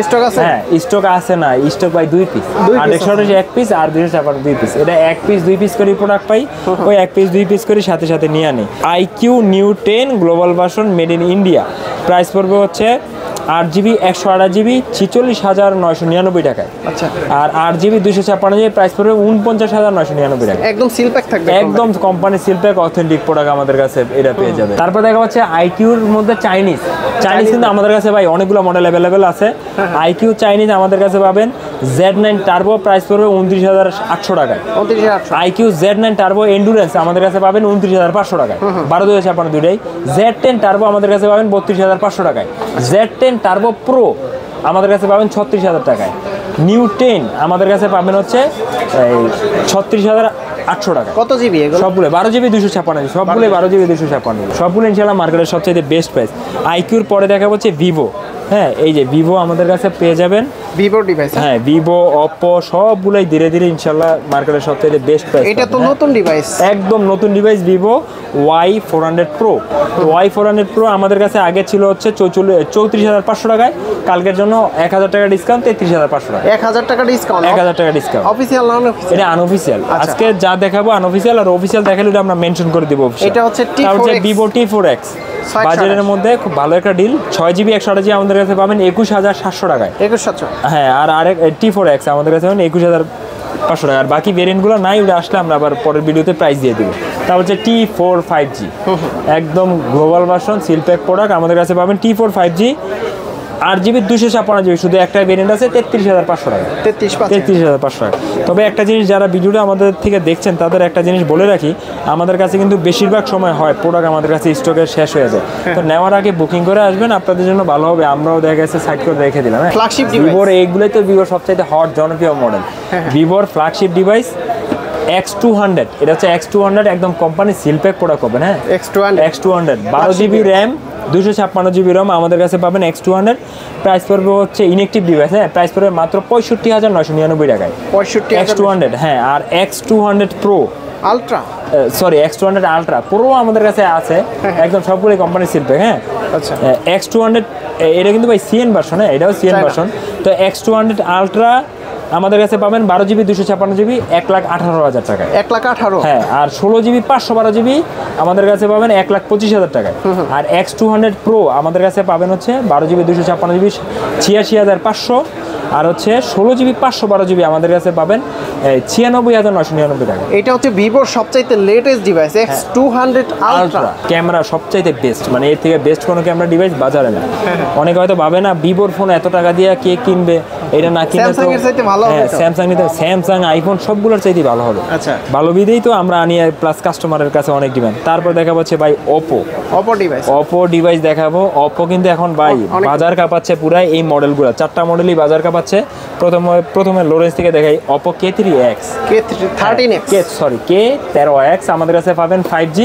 স্টক আছে? হ্যাঁ স্টক আছে, না স্টক ভাই 2 পিস, আর 128 1 পিস আর 256 2 পিস। এটা 1 পিস 2 পিস করে প্রোডাক্ট পাই, ওই 1 পিস 2 পিস করে সাথে নিয়ে আনি। IQOO Neo 10 global version made in India, price পড়বে হচ্ছে 8 জিবি 128 জিবি 46,999 টাকায়। আর 8 জিবি 256 জিবি প্রাইস পড়বে 49,999 টাকা। একদম সিলপ্যাক থাকবে, একদম কোম্পানি সিলপ্যাক অথেন্টিক প্রোডাক্ট আমাদের কাছে এটা পেয়ে যাবে। তারপর দেখা হচ্ছে আইকিউর মধ্যে চাইনিজ কিন্তু আমাদের কাছে ভাই অনেকগুলো মডেল অ্যাভেলেবেল আছে। আইকিউ চাইনিজ আমাদের কাছে পাবেন Z9 টার্বো প্রাইস পড়বে 29,800 টাকায়। 29,800। IQ Z9 টার্বো এন্ডুরেন্স আমাদের কাছে পাবেন 29,500 টাকায়। 12,256 দুইটাই। Z10 টার্বো আমাদের কাছে পাবেন 32,500 টাকায়। Z10 টার্বো প্রো আমাদের কাছে পাবেন 36,000 টাকায়। নিউ 10 আমাদের কাছে পাবেন হচ্ছে 36,800 টাকা। কত জিবি এগুলো? সবগুলো 12GB 256, সবগুলো 12GB 256, সবগুলো ইনশাআল্লাহ মার্কেটের সবচেয়ে বেস্ট প্রাইস। আইকিউর পরে দেখা হচ্ছে ভিভো। হ্যাঁ, এই যে ভিভো আমাদের কাছে পেয়ে যাবেন। Vivo device? হ্যাঁ, ভিভো, অপো সবগুলাই ধীরে ধীরে ইনশাআল্লাহ মার্কেটের সবচেয়ে বেস্ট প্রাইস। এটা তো নতুন ডিভাইস, একদম নতুন device Vivo Y400 Pro। Y400 Pro আমাদের কাছে আগে ছিল হচ্ছে 34,500 টাকায়, কালকের জন্য 1,000 টাকা ডিসকাউন্ট 33,500 টাকা। 1,000 টাকা ডিসকাউন্ট? 1,000 টাকা ডিসকাউন্ট। অফিসিয়াল না অফিসিয়াল? এটা আনঅফিসিয়াল। আজকে যা দেখাবো আনঅফিসিয়াল, আর অফিসিয়াল দেখালে এটা আমরা মেনশন করে দিব। এটা হচ্ছে ভিভো T4X বাজারের মধ্যে খুব ভালো একটা ডিল। 6GB 128GB আমাদের কাছে পাবেন 21,700 টাকায়। 21,700? হ্যাঁ, আর আরেক T4X আমাদের কাছে পাবেন 21,500 টাকা। আর বাকি ভেরিয়েন্টগুলো নাই, ওটা আসলে আমরা আবার পরের ভিডিওতে প্রাইস দিয়ে দিব। তা হচ্ছে T4 5G একদম গ্লোবাল ভার্সন, সিলপ্যাক প্রোডাক্ট আমাদের কাছে পাবেন। T4 5G 8GB 256GB, শুধু একটা ভেরিয়েন্ট আছে 33,500 টাকা। 33,500 টাকা। তবে একটা জিনিস, যারা ভিডিওটা আমাদের থেকে দেখছেন তাদের একটা জিনিস বলে রাখি, আমাদের কাছে কিন্তু বেশিরভাগ সময় হয় প্রোডাক্ট আমাদের কাছে স্টকে শেষ হয়ে যায়। তো নেওয়ার আগে বুকিং করে আসবেন, আপনাদের জন্য ভালো হবে। আমরাও দেখা গেছে সাইড করে রেখে দিলাম। ফ্ল্যাগশিপ ভিভোর এইগুলোই তো ভিভোর সবচাইতে হট জনপ্রিয় মডেল। ভিভোর ফ্ল্যাগশিপ ডিভাইস X200, এটা হচ্ছে X200 একদম কোম্পানি সিলপ্যাক প্রোডাক্ট হবে। হ্যাঁ, X200 12GB র্যাম 256GB রম আমাদের কাছে পাবেন। X200 প্রাইস পড়বে হচ্ছে ইনঅ্যাক্টিভ ডিভাইস। হ্যাঁ, প্রাইস পড়বে মাত্র 65,999 টাকায়। 65,000 X200। হ্যাঁ, আর X200 Pro ultra, sorry X200 ultra pro আমাদের কাছে আছে, একদম সবগুলো কোম্পানির সিলপ্যাক। হ্যাঁ, আচ্ছা। X200 এটা কিন্তু ভাই সিএন ভার্সন। হ্যাঁ, এটাও সিএন ভার্সন। তো X200 আলট্রা আমাদের কাছে পাবেন 12GB 256GB 1,18,000 টাকায়। 1,18,000? হ্যাঁ, আর 16GB 512GB আমাদের কাছে পাবেন 1,25,000 টাকায়। আর X200 Pro আমাদের কাছে পাবেন হচ্ছে 12GB 256GB 86,500, আর হচ্ছে 16GB 512GB আমাদের কাছে পাবেন 96,999 টাকা। এটা হচ্ছে ভিভোর সবচাইতে latest device X200 ultra. Camera সবচাইতে বেস্ট, মানে এর থেকে বেস্ট কোনো ক্যামেরা ডিভাইস বাজারে না। অনেকে হয়তো ভাবে না ভিভোর ফোন এত টাকা দিয়ে কে কিনবে, এটা না কিনলে স্যামসাং এর চাইতে ভালো হবে। স্যামসাং নিতে, স্যামসাং আইফোন সবগুলোর চাইতে ভালো হবে। আচ্ছা, ভালো বিদেই তো আমরা আনি, প্লাস কাস্টমারের কাছে অনেক ডিমান্ড। তারপর দেখাবো হচ্ছে ভাই অপো ডিভাইস দেখাবো। অপো কিন্তু এখন ভাই বাজার কাঁপাচ্ছে পুরাই এই মডেলগুলো, 4টা মডেলই বাজার কাঁপাচ্ছে। প্রথমে লোরেন্স থেকে দেখাই অপো K3X, K13X আমাদের কাছে পাবেন 5G।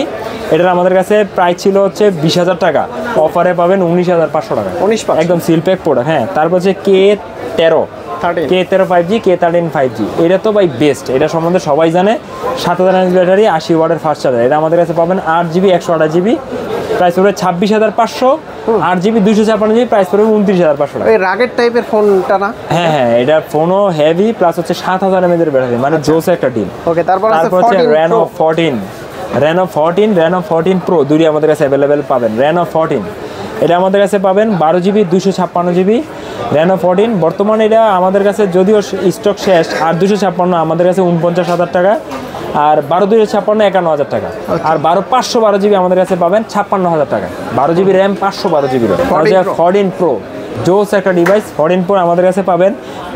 এটার আমাদের কাছে প্রাইস ছিল হচ্ছে 20,000 টাকা, অফারে পাবেন 19,500 টাকা, একদম সিলপ্যাক প্রোডাক্ট। হ্যাঁ, তারপর হচ্ছে K13 5G, K13 5G এটা তো ভাই বেস্ট, এটা সম্বন্ধে সবাই জানে। 7,000 mAh ব্যাটারি, 80 ওয়াটের ফাস্ট চার্জার। এটা আমাদের কাছে পাবেন 8GB 128GB, প্রাইস পড়বে 26,500। 8GB 256GB প্রাইস পড়বে 29,500 টাকা। এই রাগের টাইপের ফোনটা না? হ্যাঁ, এটা ফোনও হেভি, প্লাস হচ্ছে 7,000 mAh ব্যাটারি, মানে জোস একটা ডিল। ওকে, তারপর হচ্ছে Reno 14 Pro দুটি আমাদের কাছে অ্যাভেলেবেল পাবেন। Reno 14 এটা আমাদের কাছে পাবেন 12GB 256GB Reno 14। বর্তমানে এটা আমাদের কাছে যদিও স্টক শেষ, আর 256 আমাদের কাছে 49,000 টাকা, আর 12,256 51,000 টাকা, আর 512GB আমাদের কাছে পাবেন 56,000 টাকা। 12GB RAM 512GB RAM. 14 Pro জোস একটা ডিভাইস। 14 Pro আমাদের কাছে পাবেন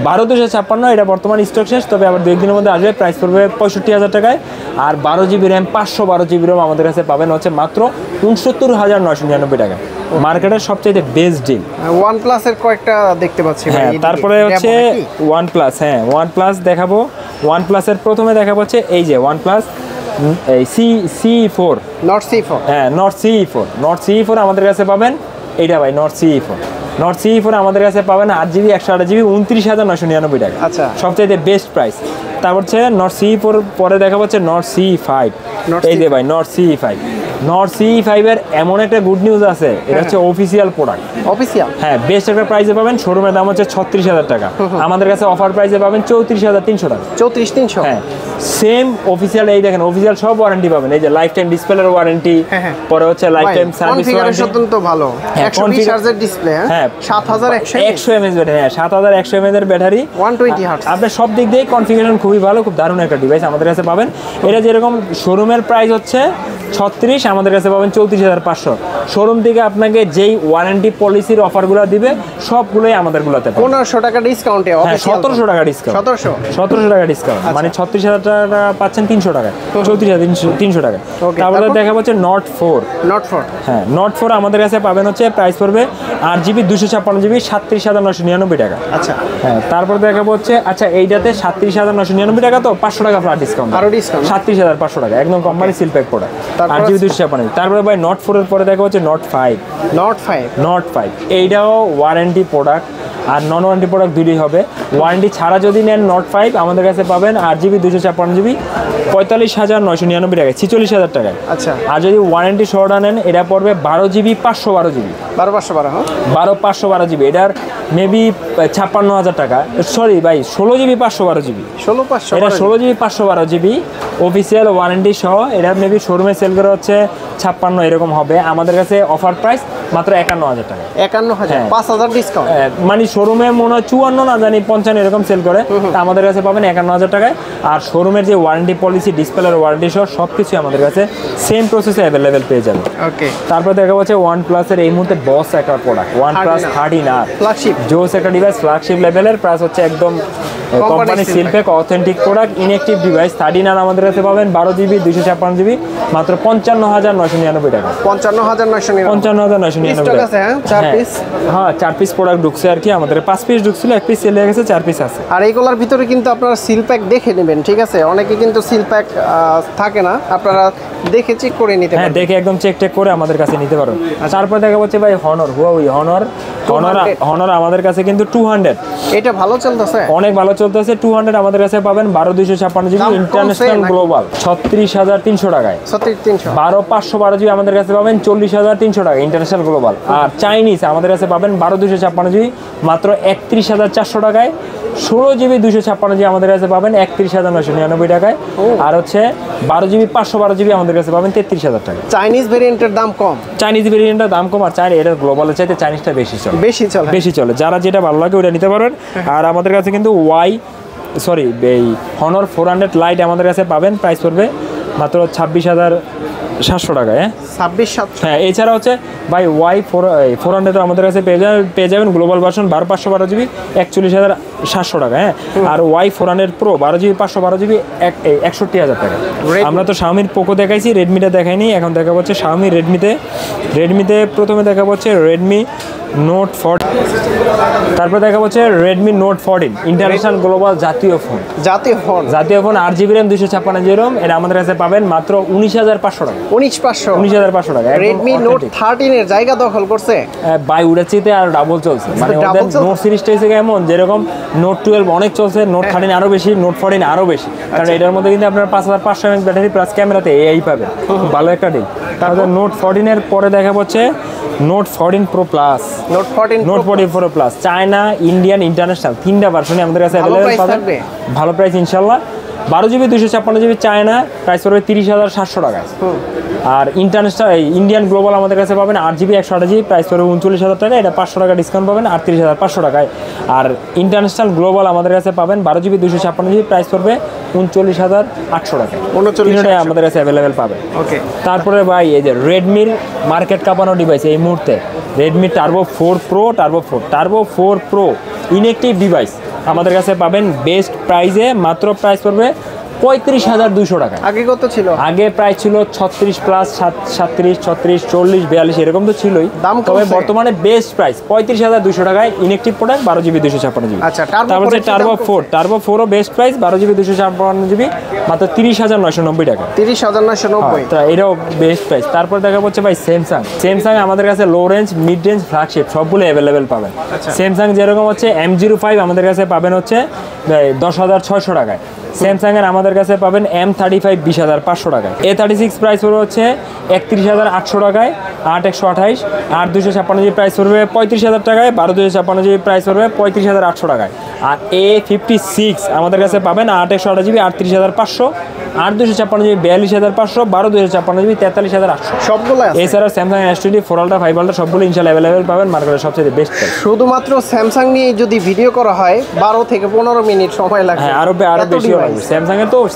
12,256, এটা বর্তমান স্টক শেষ, তবে আবার 2 একদিনের মধ্যে আসবে। প্রাইস পড়বে 65,000 টাকায়। আর 12GB র্যাম 512GB রোম আমাদের কাছে পাবেন হচ্ছে মাত্র 69,999 টাকা। মার্কেটের সবচেয়ে বেস্ট ডিল। OnePlus এর কয়েকটা দেখতে পাচ্ছি। হ্যাঁ, তারপরে হচ্ছে OnePlus। হ্যাঁ, OnePlus দেখাবো। OnePlus এর প্রথমে দেখাবো হচ্ছে এই যে OnePlus এই C4 Nord C4। হ্যাঁ, Nord C4 আমাদের কাছে পাবেন। এইটা ভাই Nord C4 আমাদের কাছে পাবেন 8GB 128GB 29,999 টাকা। আচ্ছা, সবচেয়ে বেস্ট প্রাইস। তারপর হচ্ছে Nord C4 পরে দেখা হচ্ছে Nord C5। এই যে ভাই Nord C5 এর এমন একটা গুড নিউজ আছে, এটা হচ্ছে অফিসিয়াল প্রোডাক্ট। হ্যাঁ, বেস্ট একটা প্রাইসে পাবেন। শোরুমের দাম হচ্ছে 36,000 টাকা, আমাদের কাছে অফার প্রাইসে পাবেন 34,300 টাকা। 34,300? হ্যাঁ, সেম অফিসিয়াল, এই দেখেন অফিসিয়াল সব ওয়ারেন্টি পাবেন, এই যে লাইফ টাইম ডিসপ্লের ওয়ারেন্টি, পরে হচ্ছে লাইফ টাইম সার্ভিস ওয়ারেন্টি। তো ভালো 120 হার্জের ডিসপ্লে, হ্যাঁ 7100 mAh ব্যাটারি, হ্যাঁ 7100 mAh এর ব্যাটারি, 120 হার্জ। আপনার সব দিক দিয়ে কনফিগারেশন খুবই ভালো, খুব দারুণ একটা ডিভাইস আমাদের কাছে পাবেন। এটা যেরকম শোরুমের প্রাইস হচ্ছে 36, আমাদের কাছে পাবেন 34500। শোরুম থেকে আপনাকে যেই ওয়ারেন্টি পলিসির অফারগুলো দিবে সবগুলোই আমাদের গুলোতে পাবেন। 1500 টাকা ডিসকাউন্টে, 1700 টাকা ডিসকাউন্ট, 1700 টাকা ডিসকাউন্ট, মানে 36000 টাকা পাচ্ছেন 300 টাকা, 34300 টাকা। তারপরে দেখা যাচ্ছে নোট 4, হ্যাঁ নোট 4 আমাদের কাছে পাবেন হচ্ছে প্রাইস পড়বে 8GB 256GB 37999 টাকা। আচ্ছা, হ্যাঁ তারপর দেখা যাচ্ছে, আচ্ছা এইটাতে 37999 টাকা, তো 500 টাকা ফ্ল্যাট ডিসকাউন্ট, আরো ডিসকাউন্ট 37500 টাকা, একদম company seal pack product, 8GB 256। তারপরে ভাই নোট 4 এর পরে দেখা যাচ্ছে নোট 5, এইটাও ওয়ারেন্টি প্রোডাক্ট আর নন ওয়ারেন্টি প্রোডাক্ট দুটোই হবে। ওয়ারেন্টি ছাড়া যদি নেন নোট 5 আমাদের কাছে পাবেন 8GB 256GB 45999 টাকা, 46000 টাকায়। আচ্ছা, আর যদি ওয়ারেন্টি সহটা নেন এটা পড়বে 12GB 512GB, 12512GB, এটার মেবি 56000 টাকা, সরি ভাই 16GB 512GB, এটা 16GB 512GB অফিসিয়াল ওয়ারেন্টি সহ। এটা মেবি শোরুমে সেল করা হচ্ছে 56 এরকম হবে, আমাদের কাছে অফার প্রাইস মাত্র 51000 টাকা, 51000, 5000 ডিসকাউন্ট, মানে শোরুমে মনে হয় 54 না জানি 55 এরকম সেল করে, তা আমাদের কাছে পাবেন 51000 টাকায়। আর শোরুমের যে ওয়ারেন্টি পলিসি, ডিসপ্লের ওয়ারেন্টি সহ সবকিছু আমাদের কাছে সেম প্রসেসে অ্যাভেলেবেল পেয়ে যাবে। ওকে, তারপর দেখা যাচ্ছে OnePlus এর এই মুহূর্তে বস একটা প্রোডাক্ট OnePlus 13R, ফ্ল্যাগশিপ জোস একটা ডিভাইস, ফ্ল্যাগশিপ লেভেলের, প্রাইস হচ্ছে একদম company seal pack authentic product, inactive device. 13R আমাদের কাছে পাবেন 12GB 256GB মাত্র 55999 টাকা, 55999 টাকা। হ্যাঁ 4 পিস প্রোডাক্ট ঢুকছে আর কি, আমাদের 5 পিস ঢুকছিল, 1 পিস সেল হয়ে গেছে, 4 পিস আছে। আর এইগুলোর ভিতরে কিন্তু আপনারা সিল প্যাক দেখে নেবেন, ঠিক আছে? অনেকে কিন্তু সিল প্যাক থাকে না, আপনারা দেখে চেক করে নিতে পারেন। হ্যাঁ দেখে একদম চেক করে আমাদের কাছে নিতে পারবেন। তারপর দেখা যাচ্ছে ভাই হনর আমাদের কাছে কিন্তু 200, এটা ভালো চলতেছে, অনেক ভালো চলতেছে। 200 আমাদের কাছে পাবেন 12256GB ইন্টারন্যাশনাল গ্লোবাল 36300 টাকায়, 36300। 12512GB আমাদের কাছে পাবেন 40300 টাকা ইন্টারন্যাশনাল গ্লোবাল। আর চাইনিজ আমাদের কাছে পাবেন 12256GB মাত্র 31400 টাকায়। 16GB 256GB আমাদের কাছে পাবেন 31999 টাকায়। আর হচ্ছে 12GB 512GB আমাদের কাছে পাবেন 33000 টাকা। চাইনিজ ভেরিয়েন্টের দাম কম, চাইনিজ ভেরিয়েন্টের দাম কম, আর এটা গ্লোবালের চাইতে চাইনিজটা বেশি চলে, যারা যেটা ভালো লাগে ওটা নিতে পারবেন। আর আমাদের কাছে কিন্তু এই হনর 400 লাইট আমাদের কাছে পাবেন, প্রাইস পড়বে মাত্র 26700 টাকায়। হ্যাঁ 26700। হ্যাঁ এছাড়া হচ্ছে ভাই Y400 আমাদের কাছে পেয়ে যাবেন গ্লোবাল ভার্সন 12212GB 41700 টাকা। হ্যাঁ আর Y400 Pro 12GB 512GB 61000 টাকা। আমরা তো Xiaomi পোকো দেখাইছি, রেডমিটা দেখাইনি, এখন দেখা হচ্ছে Xiaomi রেডমিতে প্রথমে দেখা হচ্ছে Redmi Note 40, তারপর দেখা হচ্ছে Redmi Note 14 ইন্টারন্যাশনাল গ্লোবাল জাতীয় phone 8GB RAM 256GB ROM, এটা আমাদের কাছে পাবেন মাত্র 19500 টাকা, 19500 টাকা। Redmi Note 13 এর জায়গা দখল করছে ভাই, উড়াচিতে আর ডাবল চলছে, মানে ওদের নোট সিরিজটা এসে এমন, যেরকম Note 12 অনেক চলছে, Note 13 আরো বেশি, Note 14 আরো বেশি, কারণ এটার মধ্যে কিন্তু আপনার 5500 mAh ব্যাটারি প্লাস ক্যামেরাতে AI পাবেন, ভালো একটা ডিল। তারপর Note 14 এর পরে দেখা হচ্ছে Note 14 Pro Plus, Note 14 Pro Plus, China, Indian, international তিনটা ভার্সনে আমাদের কাছে अवेलेबल পাবেন, ভালো প্রাইস ইনশাআল্লাহ। 12GB 256GB চায়না প্রাইস পড়বে 30700 টাকা। আর ইন্ডিয়ান গ্লোবাল আমাদের কাছে পাবেন 8GB 128GB প্রাইস পড়বে 39000 টাকা, এটা 500 টাকা ডিসকাউন্ট পাবেন 38500 টাকায়। আর ইন্টারন্যাশনাল গ্লোবাল আমাদের কাছে পাবেন 12GB 256GB প্রাইস পড়বে 39800 টাকা, 39000 আমাদের কাছে अवेलेबल পাবেন। ওকে, তারপরে ভাই এই যে রেডমির মার্কেট কাঁপানো ডিভাইস এই মুহূর্তে Redmi Turbo 4 Pro inactive device আমাদের কাছে পাবেন বেস্ট প্রাইসে, মাত্র প্রাইস পড়বে 35200 টাকা। আগে কত ছিল? আগে প্রাইস ছিল 36 প্লাস 37, 36, 40, 42 এরকম তো ছিলই, তবে বর্তমানে বেস্ট প্রাইস 35200 টাকায় ইনঅ্যাকটিভ প্রোডাক্ট 12GB 256GB। আচ্ছা, তারপর Turbo 4 best price 12GB 256GB মাত্র 30990 টাকা, 30990, এটাও বেস্ট প্রাইস। তারপর দেখা হচ্ছে ভাই স্যামসাং আমাদের কাছে লো রেঞ্জ, মিড রেঞ্জ, ফ্ল্যাগশিপ সবগুলো অ্যাভেলেবেল পাবেন। স্যামসাং যেরকম হচ্ছে M05 আমাদের কাছে পাবেন হচ্ছে 10600 টাকায়। স্যামসাং এর আমাদের কাছে পাবেন M35 20500 টাকায়। A36 প্রাইস হচ্ছে 31800 টাকায়। 8/128, 8/256 প্রাইস পড়বে 35,000 টাকায়, 12/256 প্রাইস পড়বে 35,800 টাকায়। আর A56 আমাদের কাছে পাবেন 8/128 38,500, 8/256 42,500, 12/256 43,800 সবগুলো আছে। এছাড়া স্যামসাং S24 Ultra 5 Ultra সবগুলো ইনশাআল্লাহ অ্যাভেলেবেল পাবেন, মার্কেটের সবচেয়ে বেস্ট প্রাইস। শুধুমাত্র স্যামসাং নিয়ে যদি ভিডিও করা হয় 12 থেকে 15 মিনিট সময় লাগবে। হ্যাঁ, আরো এত বেশি device। লাগবে।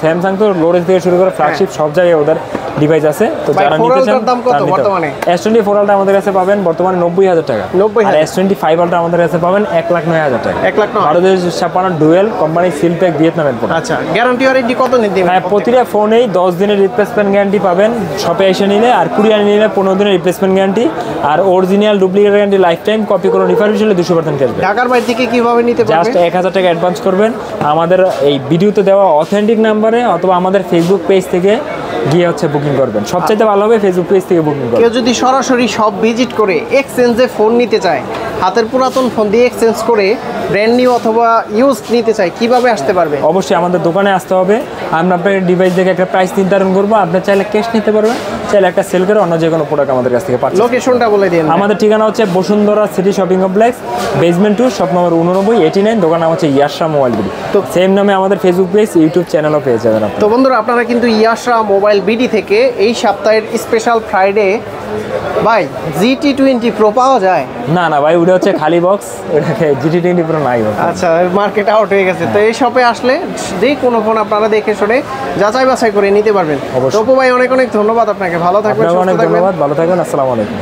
স্যামসাং তো লোরেজ থেকে শুরু করে ফ্ল্যাগশিপ সব জায়গায় ওদের ডিভাইস আছে। তো ভাই, যারা 4 নিতে চান Ultra দাম কত তারা নিতে বর্তমানে? পারেন। S24 Ultra আমাদের কাছে পাবেন বর্তমানে 90,000 টাকা। 90,000 আর S25 Ultra আমাদের কাছে পাবেন 1,09,000 টাকা। 1,09,000 12/256 ডুয়েল কোম্পানি সিলপ্যাক ভিয়েতনামের প্রোডাক্ট। আচ্ছা, গ্যারান্টি ওয়ারেন্টি কত দিন দিবেন? হ্যাঁ, প্রতিটা ফোনেই 10 দিনের রিপ্লেসমেন্ট গ্যারান্টি পাবেন শপে এসে নিলে, আর কুরিয়ার নিলে 15 দিনের রিপ্লেসমেন্ট গ্যারান্টি, আর original duplicate guarantee lifetime, copy কোনো রিফারবিশ হলে 200% ক্যাশব্যাক। ঢাকার বাইরে থেকে কিভাবে নিতে পারবে? জাস্ট 1,000 টাকা অ্যাডভান্স করবেন আমাদের এই ভিডিওতে দেওয়া অথেন্টিক নাম্বারে, অথবা আমাদের ফেসবুক পেজ থেকে গিয়ে বুকিং করবেন। সবচাইতে ভালো হবে ফেসবুক পেজ থেকে বুকিং করবেন। কেউ যদি সরাসরি সব ভিজিট করে এক্সচেঞ্জে ফোন নিতে চায়, হাতের পুরাতন ফোন দিয়ে এক্সচেঞ্জ করে ব্র্যান্ড নিউ অথবা ইউজ নিতে চায়, কিভাবে আসতে পারবে? অবশ্যই আমাদের দোকানে আসতে হবে। আমরা আপনার ডিভাইস দেখে একটা প্রাইস নির্ধারণ করবো। আপনি চাইলে ক্যাশ নিতে পারবেন, চাইলে একটা সেল করে অন্য যে কোনো প্রোডাক্ট আমাদের কাছ থেকে পাচ্ছেন। লোকেশনটা বলে দিন। আমাদের ঠিকানা হচ্ছে Bashundhara city shopping complex, basement 2, shop number 89 দোকান নাম হচ্ছে ইয়াশা মোবাইল বিডি। তো সেম নামে আমাদের ফেসবুক পেজ, ইউটিউব চ্যানেলও পেয়ে যাবেন আপনারা। তো বন্ধুরা, আপনারা কিন্তু ইয়াশা মোবাইল বিডি থেকে এই সপ্তাহের স্পেশাল ফ্রাইডে ভাই GT20 Pro পাওয়া যায়? না ভাই, ওটা হচ্ছে খালি বক্স, ওটাকে GT20 Pro নাই। আচ্ছা, মার্কেট আউট হয়ে গেছে। তো এই শপে আসলে যে কোনো ফোন আপনারা দেখে শুনে যাচাই বাছাই করে নিতে পারবেন। অবশ্যই। তো অপু ভাই, অনেক অনেক ধন্যবাদ আপনাকে। ভালো থাকবেন, আপনাকে সুস্থ অনেক থাকবেন। ধন্যবাদ, ভালো থাকবেন। আসসালামু আলাইকুম।